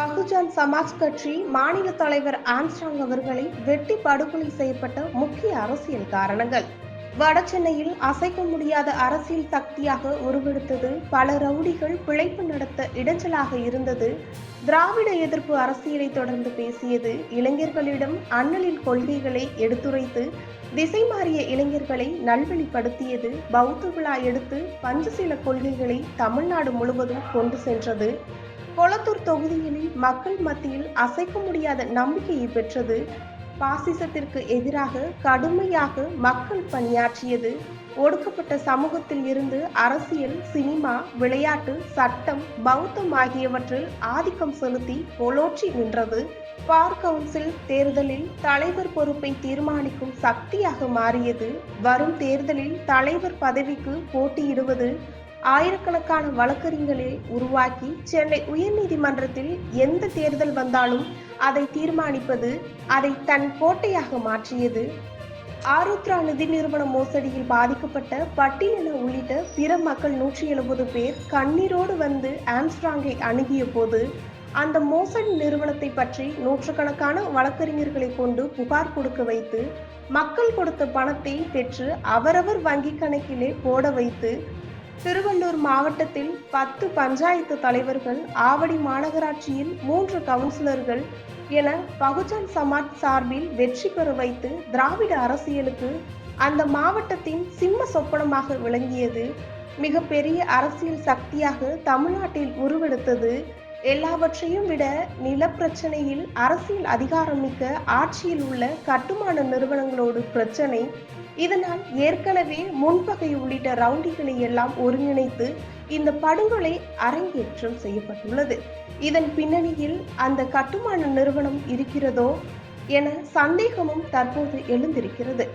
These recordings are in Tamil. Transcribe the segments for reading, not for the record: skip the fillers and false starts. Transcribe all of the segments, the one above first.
பகுஜன் சமாஜ் கட்சி மாநில தலைவர் ஆம்ஸ்ட்ராங் அவர்களை வெட்டி படுகொலை செய்யப்பட்ட முக்கிய அரசியல் காரணங்கள். வடசென்னையில் அசைக்க முடியாத அரசியல் சக்தியாக உருவெடுத்தது. பல ரவுடிகள் பிழைப்பு நடத்த இடைஞ்சலாக இருந்தது. திராவிட எதிர்ப்பு அரசியலை தொடர்ந்து பேசியது. இளைஞர்களிடம் அண்ணலின் கொள்கைகளை எடுத்துரைத்து திசை மாறிய இளைஞர்களை நல்வழிப்படுத்தியது. பௌத்த விழா எடுத்து பஞ்சசீல கொள்கைகளை தமிழ்நாடு முழுவதும் கொண்டு சென்றது. கொளத்தூர் தொகுதிகளில் மக்கள் மத்தியில் அசைக்க முடியாத நம்பிக்கையை பெற்றது. பாசிசத்திற்கு எதிராக கடுமையாக மக்கள் பணியாற்றியது. ஒடுக்கப்பட்ட சமூகத்தில் இருந்து அரசியல், சினிமா, விளையாட்டு, சட்டம், பௌத்தம் ஆகியவற்றில் ஆதிக்கம் செலுத்தி கோலோற்றி நின்றது. பார் கவுன்சில் தேர்தலில் தலைவர் பொறுப்பை தீர்மானிக்கும் சக்தியாக மாறியது. வரும் தேர்தலில் தலைவர் பதவிக்கு போட்டியிடுவது. ஆயிரக்கணக்கான வழக்கறிஞர்களை உருவாக்கி சென்னை உயர்நீதிமன்றத்தில் எந்த தேர்தல் வந்தாலும் அதை தீர்மானிப்பது, அதை தன் கோட்டையாக மாற்றியது. ஆருத்ரா நிதி நிறுவன மோசடியில் பாதிக்கப்பட்ட பட்டியலின உள்ளிட்ட பிற மக்கள் 170 பேர் கண்ணீரோடு வந்து ஆம்ஸ்ட்ராங்கை அணுகிய போது அந்த மோசடி நிறுவனத்தை பற்றி நூற்றுக்கணக்கான வழக்கறிஞர்களை கொண்டு புகார் கொடுக்க வைத்து, மக்கள் கொடுத்த பணத்தை பெற்று அவரவர் வங்கி கணக்கிலே போட வைத்து, திருவள்ளூர் மாவட்டத்தில் 10 பஞ்சாயத்து தலைவர்கள், ஆவடி மாநகராட்சியில் 3 கவுன்சிலர்கள் என பகுஜன் சமாஜ் சார்பில் வெற்றி பெற வைத்து திராவிட அரசியலுக்கு அந்த மாவட்டத்தின் சிம்ம சொப்பனமாக விளங்கியது. மிகப்பெரிய அரசியல் சக்தியாக தமிழ்நாட்டில் உருவெடுத்தது. எல்லாவற்றையும் விட நிலப்பிரச்சனையில் அரசியல் அதிகாரமிக்க ஆட்சியில் உள்ள கட்டுமான நிறுவனங்களோடு பிரச்சனை. இதனால் ஏற்கனவே முன்பகை உள்ளிட்ட ரவுடிகளை எல்லாம் ஒருங்கிணைத்து இந்த படுகொலை அரங்கேற்றம் செய்யப்பட்டுள்ளது. இதன் பின்னணியில் அந்த கட்டுமான நிறுவனம் இருக்கிறதோ என சந்தேகமும் தற்போது எழுந்திருக்கிறது.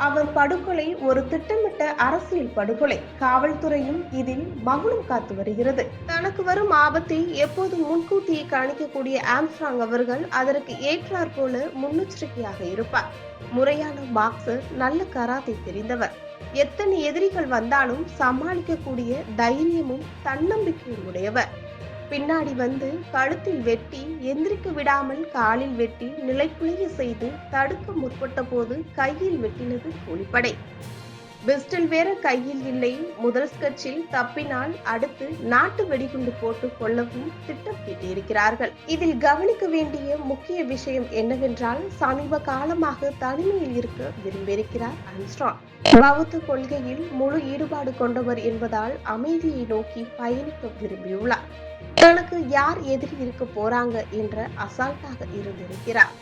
அவர் படுகொலை ஒரு திட்டமிட்ட அரசியல் படுகொலை. காவல்துறையும் இதில் மௌனம் காத்து வருகிறது. தனக்கு வரும் ஆபத்தை எப்போது முன்கூட்டியே கணிக்கக்கூடிய ஆம்ஸ்ட்ராங் அவர்கள் அதற்கு ஏற்றாற் போல முன்னெச்சரிக்கையாக இருப்பார். முறையான பாக்ஸர், நல்ல கராத்தை தெரிந்தவர். எத்தனை எதிரிகள் வந்தாலும் சமாளிக்கக்கூடிய தைரியமும் தன்னம்பிக்கையும் உடையவர். பின்னாடி வந்து கழுத்தில் வெட்டி, எந்திரிக்க விடாமல் காலில் வெட்டி, நிலைக்குலைய செய்து தடுக்க முற்பட்ட போது கையில் வெட்டினது கூலிப்படை. பிஸ்டல் வேற கையில் இல்லை. முதல் ஸ்கெட்சில் தப்பினால் அடுத்து நாட்டு வெடிகுண்டு போட்டு கொல்லவும் திட்டம் தீட்டியிருக்கிறார்கள். இதில் கவனிக்க வேண்டிய முக்கிய விஷயம் என்னவென்றால், சமீப காலமாக தனிமையில் இருக்க விரும்பியிருக்கிறார் ஆம்ஸ்ட்ராங். பௌத்த கொள்கையில் முழு ஈடுபாடு கொண்டவர் என்பதால் அமைதியை நோக்கி பயணிக்க விரும்பியுள்ளார். தனக்கு யார் எதிரி இருக்க போறாங்க என்ற அசால்ட்டாக இருந்திருக்கிறார்.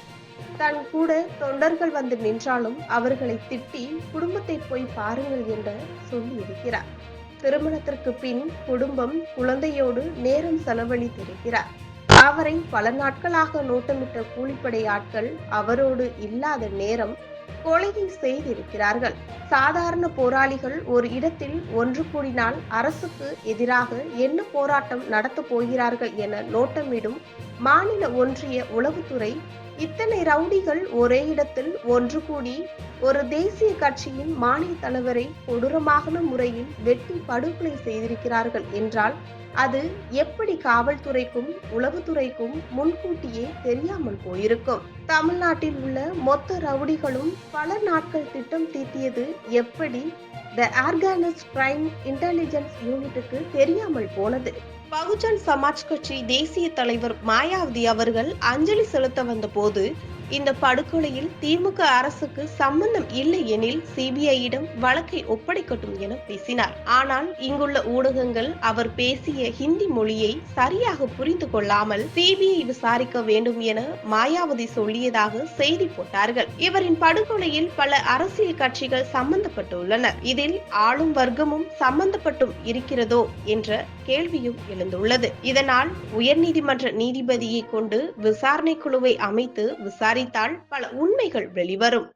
தன் கூட தொண்டர்கள் வந்து நின்றாலும் அவர்களை திட்டி குடும்பத்தை போய் பாருங்கள் என்று சொல்லி இருக்கிறார். திருமணத்திற்கு பின் குடும்பம், குழந்தையோடு நேரம் செலவழித்திருக்கிறார். அவரை பல நாட்களாக நோட்டமிட்ட கூலிப்படை ஆட்கள் அவரோடு இல்லாத நேரம் கொலையை செய்திருக்கிறார்கள். சாதாரண போராளிகள் ஒரு இடத்தில் ஒன்று கூடினால் அரசுக்கு எதிராக என்ன போராட்டம் நடத்த போகிறார்கள் என நோட்டமிடும் மாநில ஒன்றிய உளவுத்துறை இத்தனை ரவுடிகள் ஒரே இடத்தில் ஒன்று கூடி ஒரு தேசிய கட்சியின் மாநில தலைவரை கொடூரமான முறையில் வெட்டி படுகொலை செய்திருக்கிறார்கள் என்றால் அது எப்படி காவல்துறைக்கும் உளவுத்துறைக்கும் முன்கூட்டியே தெரியாமல் போயிருக்கும்? தமிழ்நாட்டில் உள்ள மொத்த ரவுடிகளும் பல நாட்கள் திட்டம் தீட்டியது எப்படி தி ஆர்கனைஸ்ட் கிரைம் இன்டெலிஜென்ஸ் யூனிட்டுக்கு தெரியாமல் போனது? பகுஜன் சமாஜ் கட்சி தேசிய தலைவர் மாயாவதி அவர்கள் அஞ்சலி செலுத்த வந்த போது இந்த படுகொலையில் திமுக அரசுக்கு சம்பந்தம் இல்லை எனில் சிபிஐயிடம் வழக்கை ஒப்படைக்கட்டும் என பேசினார். ஆனால் இங்குள்ள ஊடகங்கள் அவர் பேசிய ஹிந்தி மொழியை சரியாக புரிந்து கொள்ளாமல் சிபிஐ விசாரிக்க வேண்டும் என மாயாவதி சொல்லியதாக செய்தி போட்டார்கள். இவரின் படுகொலையில் பல அரசியல் கட்சிகள் சம்பந்தப்பட்டுள்ளனர். இதில் ஆளும் வர்க்கமும் சம்பந்தப்பட்டும் இருக்கிறதோ என்ற கேள்வியும் எழுந்துள்ளது. இதனால் உயர்நீதிமன்ற நீதிபதியை கொண்டு விசாரணை குழுவை அமைத்து விசாரித்தால் பல உண்மைகள் வெளிவரும்.